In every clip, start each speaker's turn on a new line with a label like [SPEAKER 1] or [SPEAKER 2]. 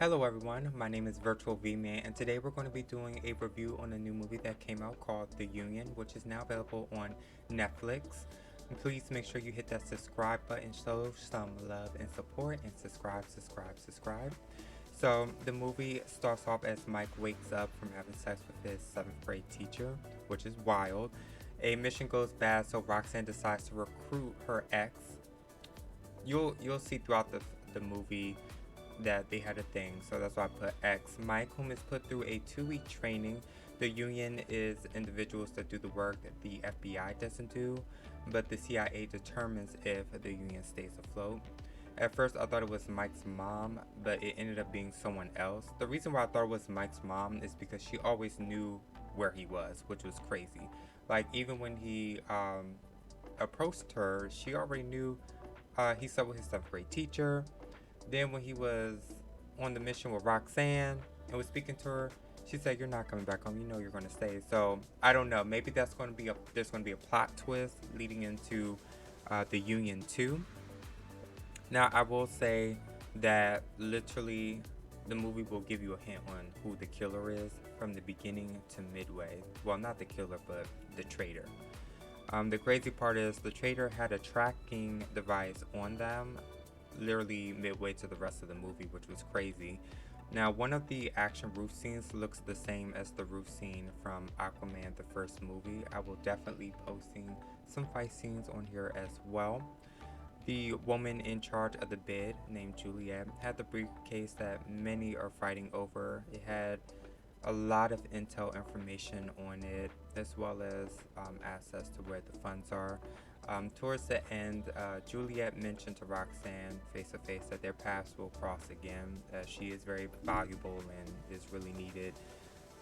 [SPEAKER 1] Hello everyone, my name is Virtual V-Man and today we're going to be doing a review on a new movie that came out called The Union, which is now available on Netflix. And please make sure you hit that subscribe button, show some love and support, and subscribe. So the movie starts off as Mike wakes up from having sex with his 7th grade teacher, which is wild. A mission goes bad, so Roxanne decides to recruit her ex. You'll see throughout the movie that they had a thing, so that's why I put X. Mike, whom is put through a 2-week training. The Union is individuals that do the work that the FBI doesn't do, but the CIA determines if the Union stays afloat. At first I thought it was Mike's mom, but it ended up being someone else. The reason why I thought it was Mike's mom is because she always knew where he was, which was crazy. Like, even when he approached her, she already knew he slept with his 7th grade teacher. Then when he was on the mission with Roxanne and was speaking to her, she said, "You're not coming back home. You know you're going to stay." So I don't know. Maybe there's going to be a plot twist leading into the Union 2. Now I will say that literally the movie will give you a hint on who the killer is from the beginning to midway. Well, not the killer, but the traitor. The crazy part is the traitor had a tracking device on them literally midway to the rest of the movie, which was crazy. Now, one of the action roof scenes looks the same as the roof scene from Aquaman, the first movie. I will definitely be posting some fight scenes on here as well. The woman in charge of the bid, named Juliet, had the briefcase that many are fighting over. It had a lot of intel information on it, as well as access to where the funds are. Towards the end, Juliet mentioned to Roxanne face to face that their paths will cross again, as she is very valuable and is really needed.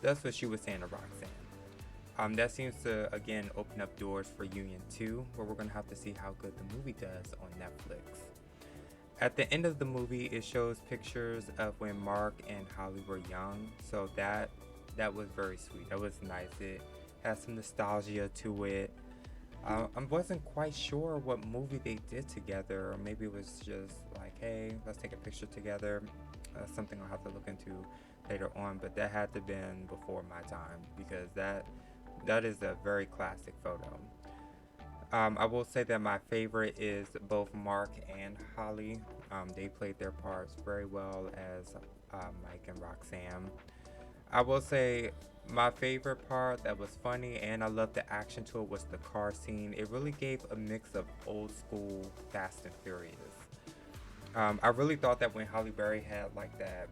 [SPEAKER 1] That's what she was saying to Roxanne. That seems to again open up doors for Union 2, where we're going to have to see how good the movie does on Netflix. At the end of the movie, it shows pictures of when Mark and Halle were young, so that was very sweet. That was nice. It has some nostalgia to it. I wasn't quite sure what movie they did together, or maybe it was just like, hey, let's take a picture together. Something I'll have to look into later on, but that had to have been before my time, because that is a very classic photo. I will say that my favorite is both Mark and Halle. They played their parts very well as Mike and Roxanne. I will say my favorite part that was funny and I loved the action to it was the car scene. It really gave a mix of old school Fast and Furious. I really thought that when Halle Berry had like that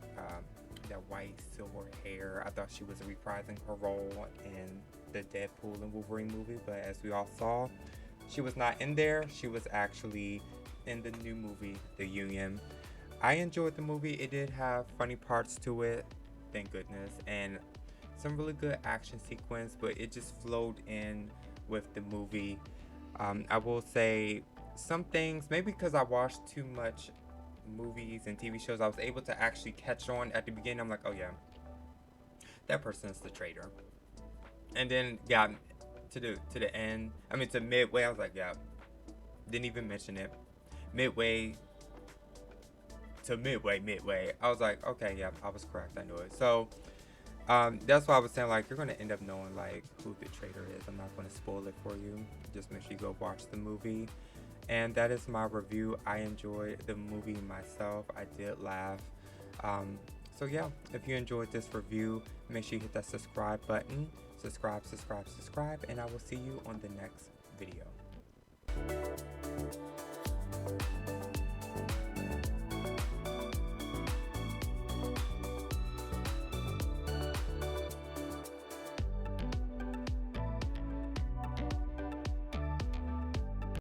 [SPEAKER 1] white silver hair, I thought she was reprising her role in the Deadpool and Wolverine movie, but as we all saw, she was not in there. She was actually in the new movie, The Union. I enjoyed the movie. It did have funny parts to it, thank goodness, and some really good action sequence, but it just flowed in with the movie. I will say some things, maybe because I watched too much movies and TV shows, I was able to actually catch on at the beginning. I'm like, oh yeah, that person is the traitor. And then got to the end, to midway, I was like, yeah, didn't even mention it. Midway, I was like, okay, yeah, I was correct, I knew it. So that's why I was saying, like, you're going to end up knowing like who the traitor is. I'm not going to spoil it for you. Just make sure you go watch the movie. And that is my review. I enjoyed the movie myself. I did laugh. So yeah, if you enjoyed this review, make sure you hit that subscribe button. Subscribe, and I will see you on the next video.